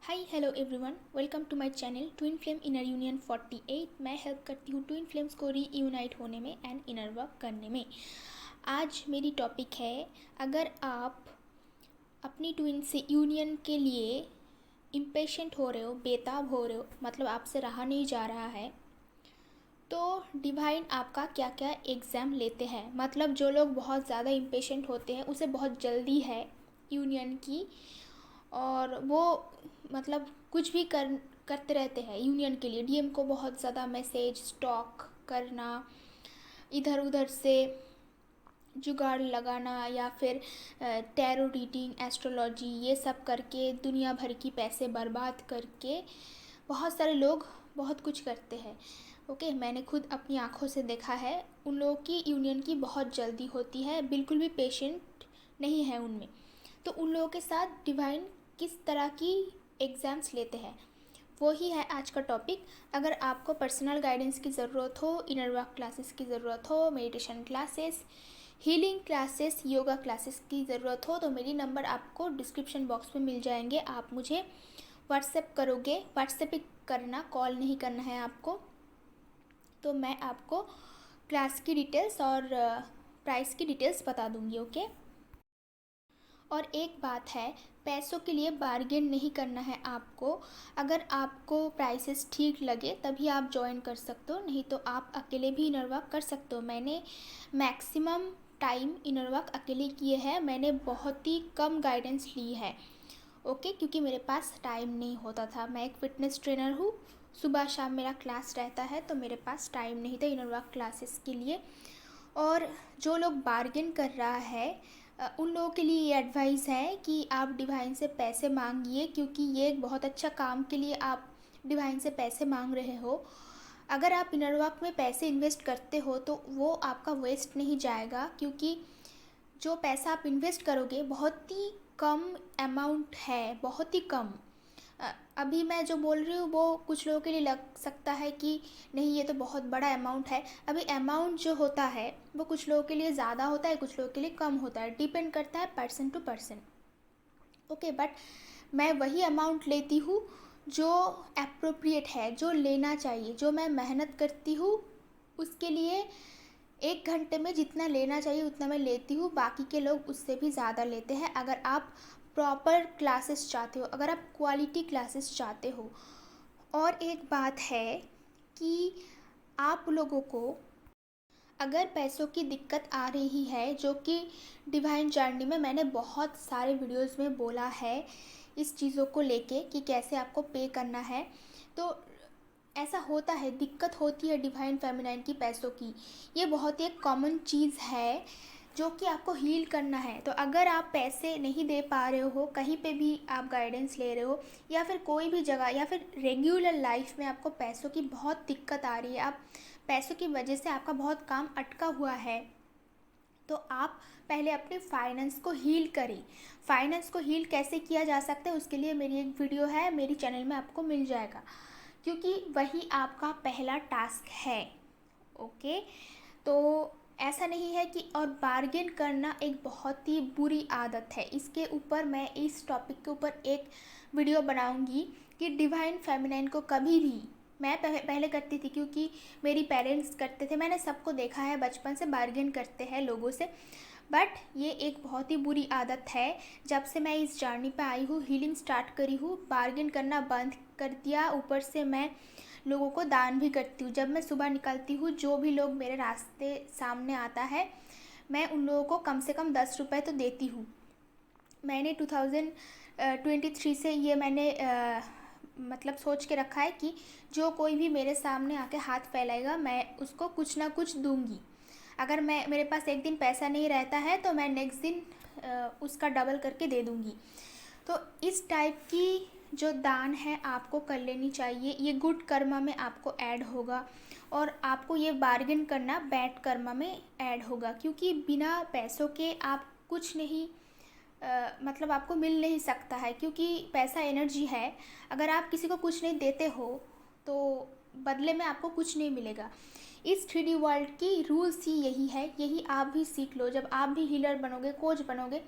Hi hello everyone, welcome to my channel twin flame inner union 48। मैं help करती हूँ twin flames को reunite होने में एंड इनर वर्क करने में। आज मेरी टॉपिक है, अगर आप अपनी ट्विन से यूनियन के लिए इम्पेशेंट हो रहे हो, बेताब हो रहे हो, मतलब आपसे रहा नहीं जा रहा है, तो डिवाइन आपका क्या क्या एग्ज़ाम लेते हैं। मतलब जो लोग बहुत ज़्यादा इम्पेशेंट होते हैं उसे बहुत जल्दी है यूनियन की, और वो मतलब कुछ भी करते रहते हैं यूनियन के लिए। डीएम को बहुत ज़्यादा मैसेज स्टॉक करना, इधर उधर से जुगाड़ लगाना, या फिर टैरो रीडिंग, एस्ट्रोलॉजी, ये सब करके दुनिया भर की पैसे बर्बाद करके बहुत सारे लोग बहुत कुछ करते हैं। ओके, मैंने खुद अपनी आँखों से देखा है। उन लोगों की यूनियन की बहुत जल्दी होती है, बिल्कुल भी पेशेंट नहीं है उनमें। तो उन लोगों के साथ डिवाइन किस तरह की एग्ज़ाम्स लेते हैं, वो ही है आज का टॉपिक। अगर आपको पर्सनल गाइडेंस की ज़रूरत हो, इनर वर्क क्लासेस की ज़रूरत हो, meditation classes, healing classes, yoga classes की ज़रूरत हो, तो मेरी नंबर आपको डिस्क्रिप्शन बॉक्स में मिल जाएंगे। आप मुझे व्हाट्सएप करोगे, व्हाट्सएप ही करना, कॉल नहीं करना है आपको। तो मैं आपको क्लास की डिटेल्स और प्राइस की डिटेल्स बता दूंगी। ओके। और एक बात है, पैसों के लिए बार्गेन नहीं करना है आपको। अगर आपको प्राइसेस ठीक लगे तभी आप ज्वाइन कर सकते हो, नहीं तो आप अकेले भी इनर वर्क कर सकते हो। मैंने मैक्सिमम टाइम इनर वर्क अकेले किए हैं, मैंने बहुत ही कम गाइडेंस ली है। ओके, क्योंकि मेरे पास टाइम नहीं होता था। मैं एक फ़िटनेस ट्रेनर हूँ, सुबह शाम मेरा क्लास रहता है, तो मेरे पास टाइम नहीं था इनर वर्क क्लासेस के लिए। और जो लोग बार्गेन कर रहा है उन लोगों के लिए ये एडवाइस है कि आप डिवाइन से पैसे मांगिए, क्योंकि ये एक बहुत अच्छा काम के लिए आप डिवाइन से पैसे मांग रहे हो। अगर आप इनर वर्क में पैसे इन्वेस्ट करते हो तो वो आपका वेस्ट नहीं जाएगा, क्योंकि जो पैसा आप इन्वेस्ट करोगे बहुत ही कम अमाउंट है, बहुत ही कम। अभी मैं जो बोल रही हूँ वो कुछ लोगों के लिए लग सकता है कि नहीं, ये तो बहुत बड़ा अमाउंट है। अभी अमाउंट जो होता है वो कुछ लोगों के लिए ज़्यादा होता है, कुछ लोगों के लिए कम होता है, डिपेंड करता है person to person. Okay, but मैं वही अमाउंट लेती हूँ जो अप्रोप्रिएट है, जो लेना चाहिए, जो मैं मेहनत करती हूँ उसके लिए। 1 घंटे में जितना लेना चाहिए उतना मैं लेती हूँ, बाकी के लोग उससे भी ज़्यादा लेते हैं। अगर आप प्रॉपर क्लासेस चाहते हो, अगर आप क्वालिटी क्लासेस चाहते हो। और एक बात है कि आप लोगों को अगर पैसों की दिक्कत आ रही है, जो कि डिवाइन जर्नी में मैंने बहुत सारे वीडियोस में बोला है इस चीज़ों को लेके कि कैसे आपको पे करना है, तो ऐसा होता है, दिक्कत होती है डिवाइन फेमिनाइन की पैसों की। ये बहुत ही एक कॉमन चीज़ है जो कि आपको हील करना है। तो अगर आप पैसे नहीं दे पा रहे हो, कहीं पे भी आप गाइडेंस ले रहे हो, या फिर कोई भी जगह, या फिर रेगुलर लाइफ में आपको पैसों की बहुत दिक्कत आ रही है, आप पैसों की वजह से आपका बहुत काम अटका हुआ है, तो आप पहले अपने फाइनेंस को हील करें। फाइनेंस को हील कैसे किया जा सकता है उसके लिए मेरी एक वीडियो है, मेरी चैनल में आपको मिल जाएगा, क्योंकि वही आपका पहला टास्क है। ओके, तो ऐसा नहीं है कि, और बार्गेन करना एक बहुत ही बुरी आदत है। इसके ऊपर मैं इस टॉपिक के ऊपर एक वीडियो बनाऊंगी कि डिवाइन फेमिनाइन को कभी भी, मैं पहले करती थी क्योंकि मेरी पेरेंट्स करते थे, मैंने सबको देखा है बचपन से बार्गेन करते हैं लोगों से, बट ये एक बहुत ही बुरी आदत है। जब से मैं इस जर्नी पे आई हूँ, हीलिंग स्टार्ट करी हूँ, बार्गेन करना बंद कर दिया। ऊपर से मैं लोगों को दान भी करती हूँ। जब मैं सुबह निकलती हूँ, जो भी लोग मेरे रास्ते सामने आता है, मैं उन लोगों को कम से कम 10 रुपये तो देती हूँ। मैंने 2023 से ये मैंने मतलब सोच के रखा है कि जो कोई भी मेरे सामने आके हाथ फैलाएगा मैं उसको कुछ ना कुछ दूंगी। अगर मेरे पास एक दिन पैसा नहीं रहता है तो मैं नेक्स्ट दिन उसका डबल करके दे दूंगी। तो इस टाइप की जो दान है आपको कर लेनी चाहिए, ये गुड कर्मा में आपको ऐड होगा, और आपको ये बार्गेन करना बैड कर्मा में ऐड होगा, क्योंकि बिना पैसों के आप कुछ नहीं मतलब आपको मिल नहीं सकता है, क्योंकि पैसा एनर्जी है। अगर आप किसी को कुछ नहीं देते हो तो बदले में आपको कुछ नहीं मिलेगा। इस 3D वर्ल्ड की रूल्स ही यही है, यही आप भी सीख लो। जब आप भी हीलर बनोगे, कोच बनोगे,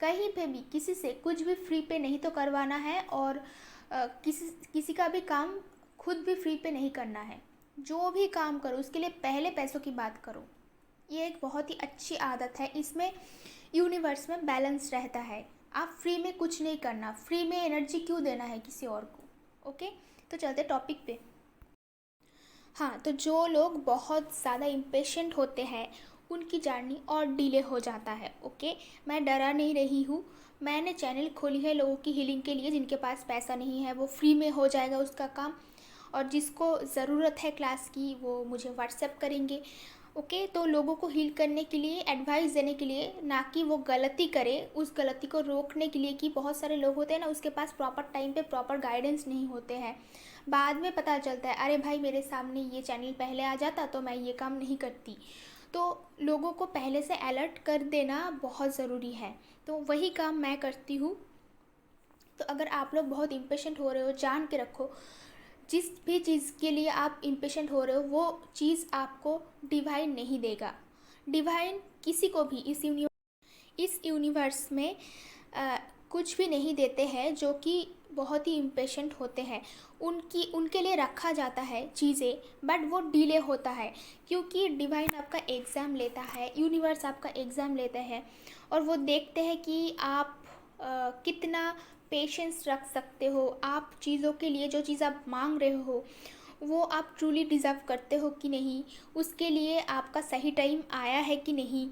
कहीं पे भी किसी से कुछ भी फ्री पे नहीं तो करवाना है, और किसी का भी काम खुद भी फ्री पे नहीं करना है। जो भी काम करो उसके लिए पहले पैसों की बात करो। ये एक बहुत ही अच्छी आदत है। इसमें यूनिवर्स में बैलेंस रहता है। आप फ्री में कुछ नहीं करना, फ्री में एनर्जी क्यों देना है किसी और को। ओके, तो चलते टॉपिक पे। हाँ, तो जो लोग बहुत ज़्यादा इम्पेशेंट होते हैं उनकी जर्नी और डिले हो जाता है। ओके, मैं डरा नहीं रही हूँ। मैंने चैनल खोली है लोगों की हीलिंग के लिए। जिनके पास पैसा नहीं है वो फ्री में हो जाएगा उसका काम, और जिसको ज़रूरत है क्लास की वो मुझे व्हाट्सएप करेंगे। ओके, तो लोगों को हील करने के लिए, एडवाइस देने के लिए, ना कि वो गलती करे उस गलती को रोकने के लिए। कि बहुत सारे लोग होते हैं ना, उसके पास प्रॉपर टाइम पे प्रॉपर गाइडेंस नहीं होते हैं। बाद में पता चलता है अरे भाई मेरे सामने ये चैनल पहले आ जाता तो मैं ये काम नहीं करती। तो लोगों को पहले से अलर्ट कर देना बहुत ज़रूरी है। तो वही काम मैं करती हूँ। तो अगर आप लोग बहुत इम्पेशेंट हो रहे हो, जान के रखो, जिस भी चीज़ के लिए आप इम्पेशेंट हो रहे हो वो चीज़ आपको डिवाइन नहीं देगा। डिवाइन किसी को भी इस यूनिवर्स में कुछ भी नहीं देते हैं जो कि बहुत ही इम्पेशेंट होते हैं। उनके लिए रखा जाता है चीज़ें, बट वो डिले होता है क्योंकि डिवाइन आपका एग्ज़ाम लेता है, यूनिवर्स आपका एग्ज़ाम लेता है, और वो देखते हैं कि आप कितना पेशेंस रख सकते हो। आप चीज़ों के लिए जो चीज़ आप मांग रहे हो वो आप ट्रूली डिज़र्व करते हो कि नहीं, उसके लिए आपका सही टाइम आया है कि नहीं,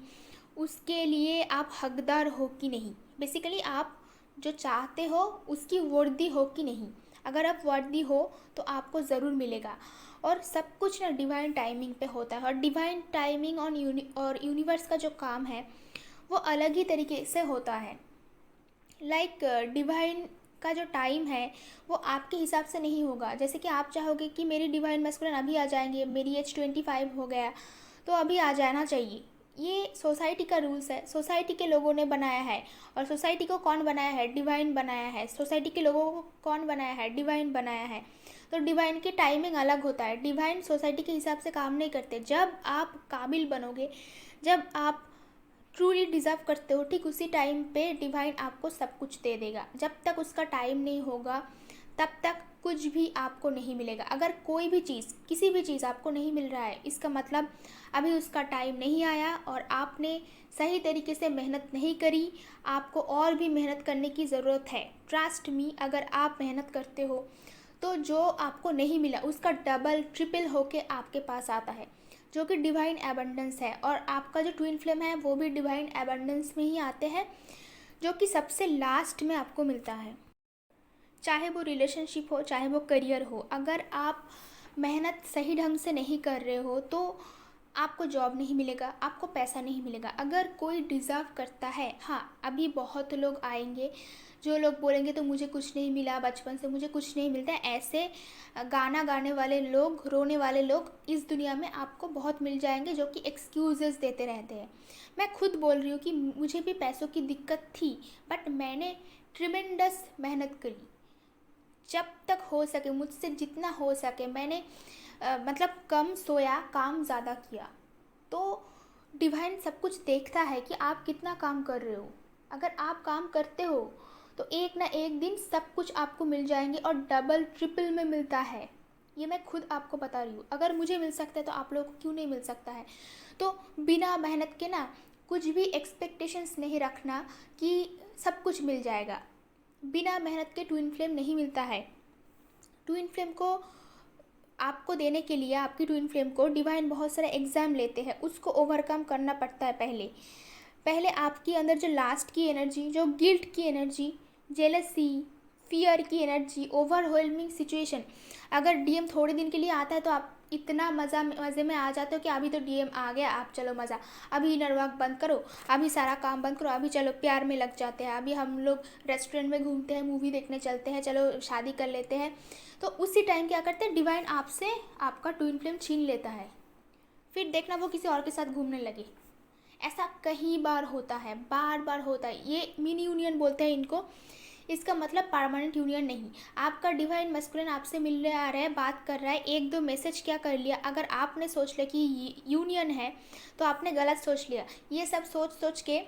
उसके लिए आप हकदार हो कि नहीं। बेसिकली आप जो चाहते हो उसकी वर्दी हो कि नहीं। अगर आप वर्दी हो तो आपको ज़रूर मिलेगा। और सब कुछ ना डिवाइन टाइमिंग पे होता है। और डिवाइन टाइमिंग और यूनिवर्स का जो काम है वो अलग ही तरीके से होता है। लाइक डिवाइन का जो टाइम है वो आपके हिसाब से नहीं होगा। जैसे कि आप चाहोगे कि मेरी डिवाइन मैस्कुलिन अभी आ जाएंगे, मेरी एज 25 हो गया तो अभी आ जाना चाहिए। ये सोसाइटी का रूल्स है, सोसाइटी के लोगों ने बनाया है। और सोसाइटी को कौन बनाया है? डिवाइन बनाया है। सोसाइटी के लोगों को कौन बनाया है? डिवाइन बनाया है। तो डिवाइन की टाइमिंग अलग होता है। डिवाइन सोसाइटी के हिसाब से काम नहीं करते। जब आप काबिल बनोगे, जब आप ट्रूली डिज़र्व करते हो, ठीक उसी टाइम पे डिवाइन आपको सब कुछ दे देगा। जब तक उसका टाइम नहीं होगा तब तक कुछ भी आपको नहीं मिलेगा। अगर कोई भी चीज़, किसी भी चीज़ आपको नहीं मिल रहा है, इसका मतलब अभी उसका टाइम नहीं आया और आपने सही तरीके से मेहनत नहीं करी। आपको और भी मेहनत करने की ज़रूरत है। ट्रस्ट मी, अगर आप मेहनत करते हो तो जो आपको नहीं मिला उसका डबल ट्रिपल होके आपके पास आता है, जो कि डिवाइन एबंडेंस है। और आपका जो ट्विन फ्लेम है वो भी डिवाइन एबंडेंस में ही आते हैं, जो कि सबसे लास्ट में आपको मिलता है। चाहे वो रिलेशनशिप हो, चाहे वो करियर हो, अगर आप मेहनत सही ढंग से नहीं कर रहे हो तो आपको जॉब नहीं मिलेगा, आपको पैसा नहीं मिलेगा। अगर कोई डिज़र्व करता है, हाँ, अभी बहुत लोग आएंगे जो लोग बोलेंगे तो मुझे कुछ नहीं मिला, बचपन से मुझे कुछ नहीं मिलता है। ऐसे गाना गाने वाले लोग, रोने वाले लोग इस दुनिया में आपको बहुत मिल जाएंगे, जो कि एक्सक्यूज़ेस देते रहते हैं। मैं खुद बोल रही हूँ कि मुझे भी पैसों की दिक्कत थी, बट मैंने ट्रिमेंडस मेहनत करी। जब तक हो सके, मुझसे जितना हो सके मैंने मतलब कम सोया, काम ज़्यादा किया। तो डिवाइन सब कुछ देखता है कि आप कितना काम कर रहे हो। अगर आप काम करते हो तो एक ना एक दिन सब कुछ आपको मिल जाएंगे, और डबल ट्रिपल में मिलता है। ये मैं खुद आपको बता रही हूँ। अगर मुझे मिल सकता है तो आप लोगों को क्यों नहीं मिल सकता है। तो बिना मेहनत के ना कुछ भी एक्सपेक्टेशंस नहीं रखना कि सब कुछ मिल जाएगा। बिना मेहनत के ट्विन फ्लेम नहीं मिलता है। ट्विन फ्लेम को आपको देने के लिए, आपकी ट्विन फ्लेम को डिवाइन बहुत सारे एग्ज़ाम लेते हैं, उसको ओवरकम करना पड़ता है। पहले पहले आपके अंदर जो लास्ट की एनर्जी, जो गिल्ट की एनर्जी, जेलसी, फियर की एनर्जी, ओवरवेलमिंग सिचुएशन, अगर डीएम थोड़े दिन के लिए आता है तो आप इतना मज़े में आ जाते हो कि अभी तो डीएम आ गया, आप चलो मज़ा, अभी इनर वर्क बंद करो, अभी सारा काम बंद करो, अभी चलो प्यार में लग जाते हैं, अभी हम लोग रेस्टोरेंट में घूमते हैं, मूवी देखने चलते हैं, चलो शादी कर लेते हैं। तो उसी टाइम क्या करते हैं, डिवाइन आपसे आपका ट्विन फ्लेम छीन लेता है। फिर देखना वो किसी और के साथ घूमने लगे। ऐसा कई बार होता है, बार बार होता है। ये मिनी यूनियन बोलते हैं इनको। इसका मतलब परमानेंट यूनियन नहीं। आपका डिवाइन मैस्कुलिन आपसे मिलने आ रहा है, बात कर रहा है, एक दो मैसेज क्या कर लिया, अगर आपने सोच लिया कि यूनियन है तो आपने गलत सोच लिया। ये सब सोच सोच के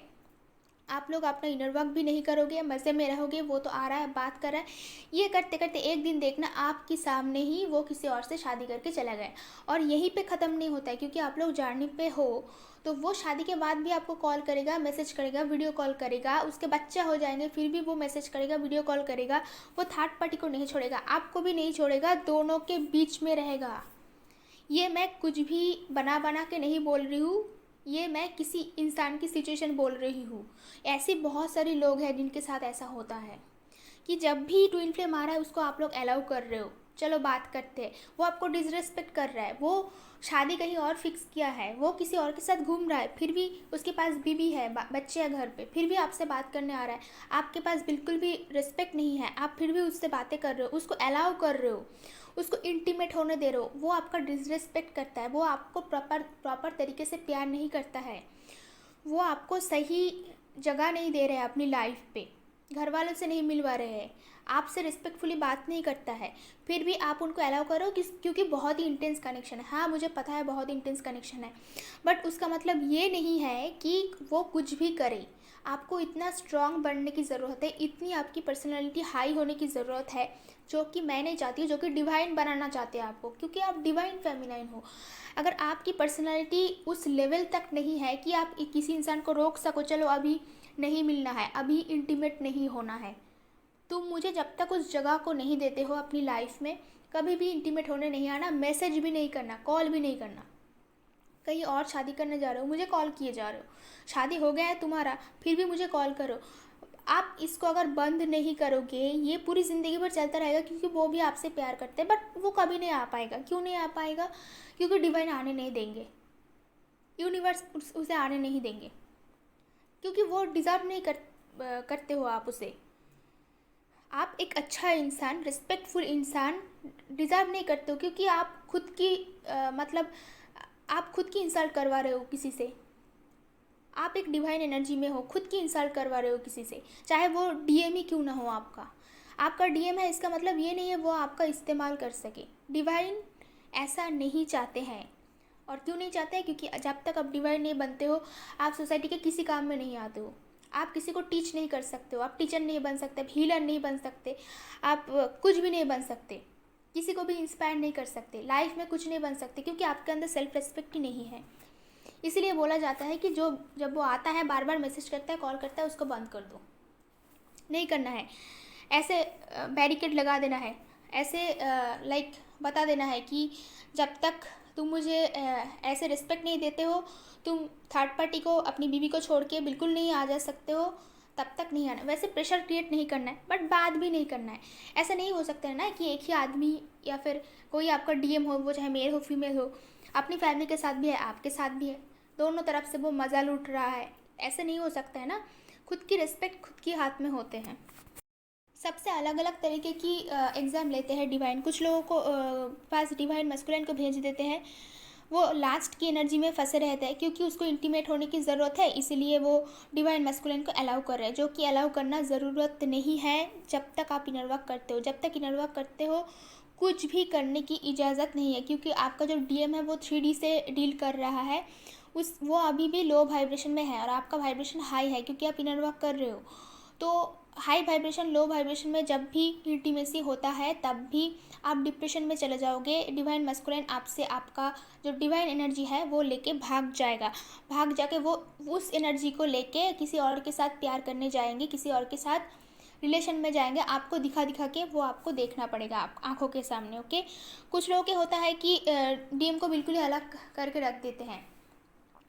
आप लोग अपना इनर वर्क भी नहीं करोगे, मज़े में रहोगे, वो तो आ रहा है, बात कर रहा है। ये करते करते एक दिन देखना आपके सामने ही वो किसी और से शादी करके चला गया। और यहीं पे ख़त्म नहीं होता है, क्योंकि आप लोग जर्नी पे हो, तो वो शादी के बाद भी आपको कॉल करेगा, मैसेज करेगा, वीडियो कॉल करेगा, उसके बच्चे हो जाएंगे फिर भी वो मैसेज करेगा, वीडियो कॉल करेगा। वो थर्ड पार्टी को नहीं छोड़ेगा, आपको भी नहीं छोड़ेगा, दोनों के बीच में रहेगा। ये मैं कुछ भी बना बना के नहीं बोल रही हूँ, ये मैं किसी इंसान की सिचुएशन बोल रही हूँ। ऐसे बहुत सारे लोग हैं जिनके साथ ऐसा होता है कि जब भी ट्विन फ्लेम आ रहा है उसको आप लोग अलाउ कर रहे हो, चलो बात करते हैं, वो आपको डिसरेस्पेक्ट कर रहा है, वो शादी कहीं और फिक्स किया है, वो किसी और के साथ घूम रहा है, फिर भी उसके पास बीवी है, बच्चे हैं घर पे, फिर भी आपसे बात करने आ रहा है, आपके पास बिल्कुल भी रिस्पेक्ट नहीं है, आप फिर भी उससे बातें कर रहे हो, उसको अलाउ कर रहे हो, उसको इंटीमेट होने दे रहे हो, वो आपका डिसरेस्पेक्ट करता है, वो आपको प्रॉपर तरीके से प्यार नहीं करता है, वो आपको सही जगह नहीं दे रहे हैं अपनी लाइफ पे, घर वालों से नहीं मिलवा रहे हैं, आपसे रिस्पेक्टफुली बात नहीं करता है, फिर भी आप उनको अलाउ करो क्योंकि बहुत ही इंटेंस कनेक्शन है। हाँ, मुझे पता है बहुत इंटेंस कनेक्शन है, बट उसका मतलब ये नहीं है कि वो कुछ भी करे। आपको इतना स्ट्रांग बनने की ज़रूरत है, इतनी आपकी पर्सनैलिटी हाई होने की ज़रूरत है, जो कि मैं नहीं चाहती हूँ, जो कि डिवाइन बनाना चाहते हैं आपको, क्योंकि आप डिवाइन फेमिनाइन हो। अगर आपकी पर्सनैलिटी उस लेवल तक नहीं है कि आप किसी इंसान को रोक सको, चलो अभी नहीं मिलना है, अभी इंटीमेट नहीं होना है, तुम मुझे जब तक उस जगह को नहीं देते हो अपनी लाइफ में, कभी भी इंटीमेट होने नहीं आना, मैसेज भी नहीं करना, कॉल भी नहीं करना। कहीं और शादी करने जा रहे हो, मुझे कॉल किए जा रहे हो, शादी हो गया है तुम्हारा, फिर भी मुझे कॉल करो। आप इसको अगर बंद नहीं करोगे, ये पूरी ज़िंदगी भर चलता रहेगा, क्योंकि वो भी आपसे प्यार करते हैं, बट वो कभी नहीं आ पाएगा। क्यों नहीं आ पाएगा? क्योंकि डिवाइन आने नहीं देंगे, यूनिवर्स उसे आने नहीं देंगे, क्योंकि वो डिज़र्व नहीं करते हो आप उसे। आप एक अच्छा इंसान, रिस्पेक्टफुल इंसान डिज़र्व नहीं करते हो, क्योंकि आप खुद की मतलब आप खुद की इंसल्ट करवा रहे हो किसी से। आप एक डिवाइन एनर्जी में हो, खुद की इंसल्ट करवा रहे हो किसी से, चाहे वो डीएम ही क्यों ना हो आपका। आपका डीएम है, इसका मतलब ये नहीं है वो आपका इस्तेमाल कर सके। डिवाइन ऐसा नहीं चाहते हैं। और क्यों नहीं चाहते हैं? क्योंकि जब तक आप डिवाइन नहीं बनते हो, आप सोसाइटी के किसी काम में नहीं आते हो, आप किसी को टीच नहीं कर सकते हो, आप टीचर नहीं बन सकते, आप हीलर नहीं बन सकते, आप कुछ भी नहीं बन सकते, किसी को भी इंस्पायर नहीं कर सकते, लाइफ में कुछ नहीं बन सकते, क्योंकि आपके अंदर सेल्फ रेस्पेक्ट ही नहीं है। इसीलिए बोला जाता है कि जब वो आता है, बार बार मैसेज करता है, कॉल करता है, उसको बंद कर दो। नहीं करना है ऐसे, बैरिकेड लगा देना है ऐसे, लाइक बता देना है कि जब तक तुम मुझे ऐसे रिस्पेक्ट नहीं देते हो, तुम थर्ड पार्टी को, अपनी बीवी को छोड़ के बिल्कुल नहीं आ जा सकते हो, तब तक नहीं आना। वैसे प्रेशर क्रिएट नहीं करना है, बट बात भी नहीं करना है। ऐसा नहीं हो सकता है ना कि एक ही आदमी या फिर कोई आपका डीएम हो, वो चाहे मेल हो फीमेल हो, अपनी फैमिली के साथ भी है, आपके साथ भी है, दोनों तरफ से वो मज़ा लूट रहा है। ऐसे नहीं हो सकता है ना। खुद की रिस्पेक्ट खुद के हाथ में होते हैं। सबसे अलग अलग तरीके की एग्ज़ाम लेते हैं डिवाइन। कुछ लोगों को पास डिवाइन मस्कुलिन को भेज देते हैं, वो लास्ट की एनर्जी में फंसे रहते हैं, क्योंकि उसको इंटीमेट होने की ज़रूरत है, इसीलिए वो डिवाइन मस्कुलिन को अलाउ कर रहे हैं, जो कि अलाउ करना ज़रूरत नहीं है। जब तक आप इनर वर्क करते हो, जब तक इनर वर्क करते हो, कुछ भी करने की इजाज़त नहीं है, क्योंकि आपका जो डीएम है वो 3D से डील कर रहा है, वो अभी भी लो वाइब्रेशन में है, और आपका वाइब्रेशन हाई है, क्योंकि आप इनर वर्क कर रहे हो। तो हाई वाइब्रेशन लो वाइब्रेशन में जब भी इंटीमेसी होता है, तब भी आप डिप्रेशन में चले जाओगे। डिवाइन मस्कुलिन आपसे, आपका जो डिवाइन एनर्जी है वो लेके भाग जाएगा, भाग जाके वो उस एनर्जी को लेके किसी और के साथ प्यार करने जाएंगे, किसी और के साथ रिलेशन में जाएंगे। आपको दिखा दिखा के वो आपको देखना पड़ेगा आप आँखों के सामने। ओके, कुछ लोगों के होता है कि डीएम को बिल्कुल ही अलग करके रख देते हैं,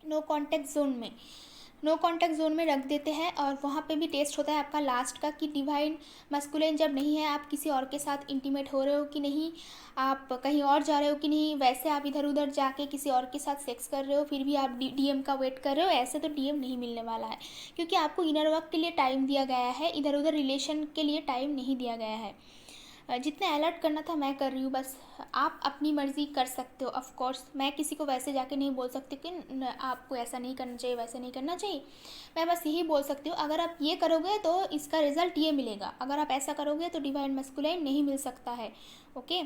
नो कॉन्टैक्ट जोन में, नो कॉन्टैक्ट जोन में रख देते हैं, और वहाँ पे भी टेस्ट होता है आपका लास्ट का कि डिवाइन मस्कुलिन जब नहीं है, आप किसी और के साथ इंटीमेट हो रहे हो कि नहीं, आप कहीं और जा रहे हो कि नहीं, वैसे आप इधर उधर जाके किसी और के साथ सेक्स कर रहे हो, फिर भी आप डीएम का वेट कर रहे हो। ऐसे तो डीएम नहीं मिलने वाला है, क्योंकि आपको इनर वर्क के लिए टाइम दिया गया है, इधर उधर रिलेशन के लिए टाइम नहीं दिया गया है। जितना अलर्ट करना था मैं कर रही हूँ, बस आप अपनी मर्ज़ी कर सकते हो। ऑफ कोर्स मैं किसी को वैसे जाके नहीं बोल सकती कि आपको ऐसा नहीं करना चाहिए, वैसे नहीं करना चाहिए। मैं बस यही बोल सकती हूँ, अगर आप ये करोगे तो इसका रिज़ल्ट ये मिलेगा, अगर आप ऐसा करोगे तो डिवाइन मस्कुलिन नहीं मिल सकता है। ओके,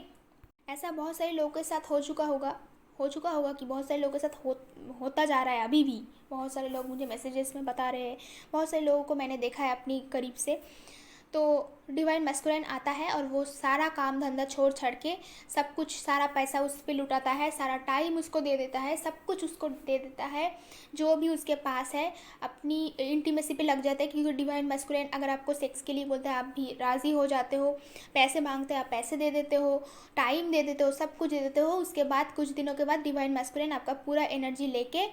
ऐसा बहुत सारे लोगों के साथ हो चुका होगा, हो चुका होगा कि बहुत सारे लोगों के साथ होता जा रहा है अभी भी। बहुत सारे लोग मुझे मैसेजेस में बता रहे हैं, बहुत सारे लोगों को मैंने देखा है अपनी करीब से। तो डिवाइन मैस्कुलिन आता है और वो सारा काम धंधा छोड़ छाड़ के सब कुछ, सारा पैसा उस पर लुटाता है, सारा टाइम उसको दे देता है, सब कुछ उसको दे देता है जो भी उसके पास है, अपनी इंटीमेसी पे लग जाता है। क्योंकि डिवाइन मैस्कुलिन अगर आपको सेक्स के लिए बोलता है आप भी राज़ी हो जाते हो, पैसे मांगते हैं आप पैसे दे देते हो, टाइम दे देते हो, सब कुछ दे देते हो। उसके बाद कुछ दिनों के बाद डिवाइन मैस्कुलिन आपका पूरा एनर्जी लेके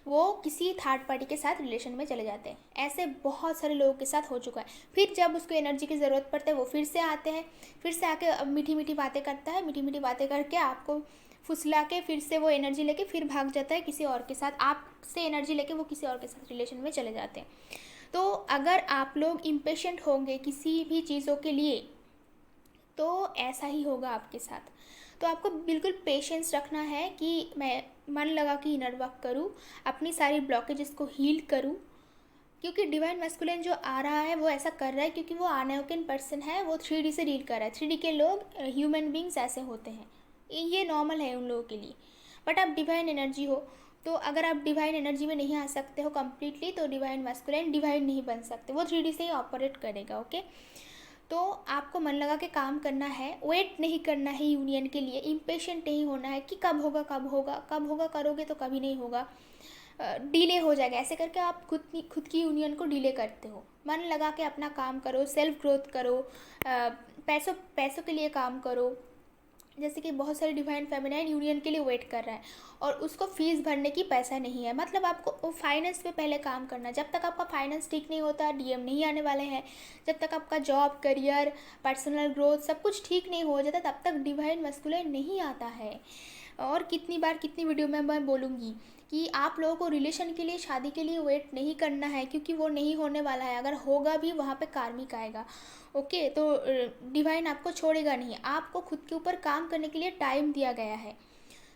वो किसी थर्ड पार्टी के साथ रिलेशन में चले जाते हैं। ऐसे बहुत सारे लोगों के साथ हो चुका है। फिर जब उसको एनर्जी की ज़रूरत पड़ती है वो फिर से आते हैं, फिर से आके मीठी मीठी बातें करता है, मीठी मीठी बातें करके आपको फुसला के फिर से वो एनर्जी लेके फिर भाग जाता है किसी और के साथ, आपसे एनर्जी लेके वो किसी और के साथ रिलेशन में चले जाते हैं। तो अगर आप लोग इम्पेशेंट होंगे किसी भी चीज़ों के लिए तो ऐसा ही होगा आपके साथ। तो आपको बिल्कुल पेशेंस रखना है कि मैं मन लगा कि इनर वर्क करूँ, अपनी सारी ब्लॉकेजेस को हील करूँ। क्योंकि डिवाइन मैस्कुलिन जो आ रहा है वो ऐसा कर रहा है क्योंकि वो अनअवेकन पर्सन है, वो 3D से डील कर रहा है। 3D के लोग ह्यूमन बींग्स ऐसे होते हैं, ये नॉर्मल है उन लोगों के लिए। बट आप डिवाइन एनर्जी हो, तो अगर आप डिवाइन एनर्जी में नहीं आ सकते हो कम्प्लीटली तो डिवाइन मैस्कुलिन डिवाइन नहीं बन सकते, वो 3D से ही ऑपरेट करेगा। ओके, तो आपको मन लगा के काम करना है, वेट नहीं करना है यूनियन के लिए, इम्पेशेंट नहीं होना है कि कब होगा कब होगा कब होगा, करोगे तो कभी नहीं होगा, डिले हो जाएगा, ऐसे करके आप खुद की यूनियन को डिले करते हो। मन लगा के अपना काम करो, सेल्फ ग्रोथ करो, पैसों के लिए काम करो। जैसे कि बहुत सारे डिवाइन फेमिनाइन यूनियन के लिए वेट कर रहा है और उसको फीस भरने की पैसा नहीं है, मतलब आपको फाइनेंस पे पहले काम करना है। जब तक आपका फाइनेंस ठीक नहीं होता डीएम नहीं आने वाले हैं, जब तक आपका जॉब, करियर, पर्सनल ग्रोथ सब कुछ ठीक नहीं हो जाता तब तक डिवाइन मैस्कुलिन नहीं आता है। और कितनी बार कितनी वीडियो में मैं बोलूँगी कि आप लोगों को रिलेशन के लिए, शादी के लिए वेट नहीं करना है क्योंकि वो नहीं होने वाला है। अगर होगा भी वहाँ पे कार्मिक आएगा। ओके, तो डिवाइन आपको छोड़ेगा नहीं, आपको खुद के ऊपर काम करने के लिए टाइम दिया गया है,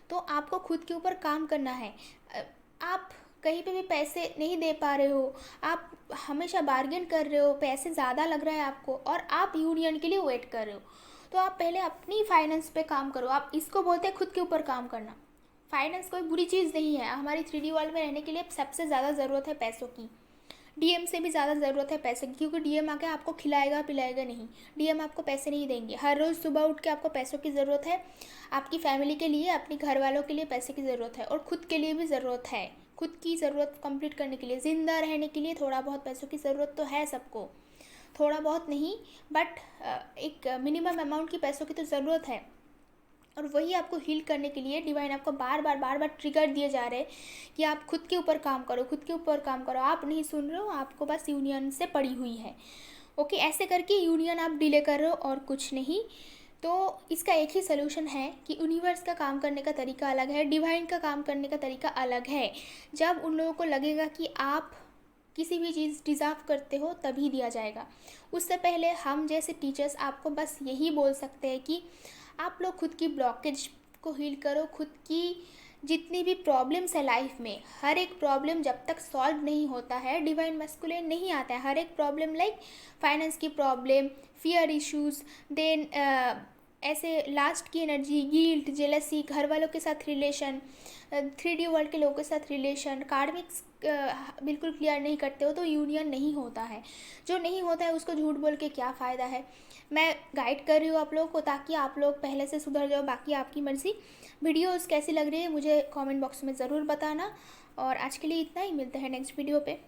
तो आपको खुद के ऊपर काम करना है। आप कहीं पे भी पैसे नहीं दे पा रहे हो, आप हमेशा बार्गेन कर रहे हो, पैसे ज़्यादा लग रहा है आपको और आप यूनियन के लिए वेट कर रहे हो, तो आप पहले अपनी फाइनेंस पे काम करो। आप इसको बोलते हैं खुद के ऊपर काम करना। फाइनेंस कोई बुरी चीज़ नहीं है, हमारी 3D वर्ल्ड में रहने के लिए सबसे ज़्यादा ज़रूरत है पैसों की, डीएम से भी ज़्यादा ज़रूरत है पैसे की, क्योंकि डीएम आके आपको खिलाएगा पिलाएगा नहीं, डीएम आपको पैसे नहीं देंगे। हर रोज़ सुबह उठ के आपको पैसों की ज़रूरत है, आपकी फैमिली के लिए, अपने घर वालों के लिए पैसे की ज़रूरत है और ख़ुद के लिए भी ज़रूरत है। खुद की ज़रूरत कंप्लीट करने के लिए, ज़िंदा रहने के लिए थोड़ा बहुत पैसों की ज़रूरत तो है सबको, थोड़ा बहुत नहीं बट एक मिनिमम अमाउंट की पैसों की तो ज़रूरत है। और वही आपको हील करने के लिए डिवाइन आपको बार बार ट्रिगर दिए जा रहे हैं कि आप खुद के ऊपर काम करो, खुद के ऊपर काम करो। आप नहीं सुन रहे हो, आपको बस यूनियन से पड़ी हुई है। ओके, ऐसे करके यूनियन आप डिले कर रहे हो और कुछ नहीं। तो इसका एक ही सलूशन है कि यूनिवर्स का काम करने का तरीका अलग है, डिवाइन का काम करने का तरीका अलग है। जब उन लोगों को लगेगा कि आप किसी भी चीज़ डिज़र्व करते हो तभी दिया जाएगा। उससे पहले हम जैसे टीचर्स आपको बस यही बोल सकते हैं कि आप लोग खुद की ब्लॉकेज को हील करो। खुद की जितनी भी प्रॉब्लम्स है लाइफ में, हर एक प्रॉब्लम जब तक सॉल्व नहीं होता है डिवाइन मैस्कुलिन नहीं आता है। हर एक प्रॉब्लम लाइक फाइनेंस की प्रॉब्लम, फियर इश्यूज़, देन ऐसे लास्ट की एनर्जी, गिल्ट, जेलसी, घर वालों के साथ रिलेशन, 3D वर्ल्ड के लोगों के साथ रिलेशन, कार्मिक्स बिल्कुल क्लियर नहीं करते हो तो यूनियन नहीं होता है। जो नहीं होता है उसको झूठ बोल के क्या फ़ायदा है। मैं गाइड कर रही हूँ आप लोगों को ताकि आप लोग पहले से सुधर जाओ, बाकी आपकी मर्ज़ी। वीडियोस कैसी लग रही है मुझे कमेंट बॉक्स में ज़रूर बताना। और आज के लिए इतना ही, मिलते हैं नेक्स्ट वीडियो पे।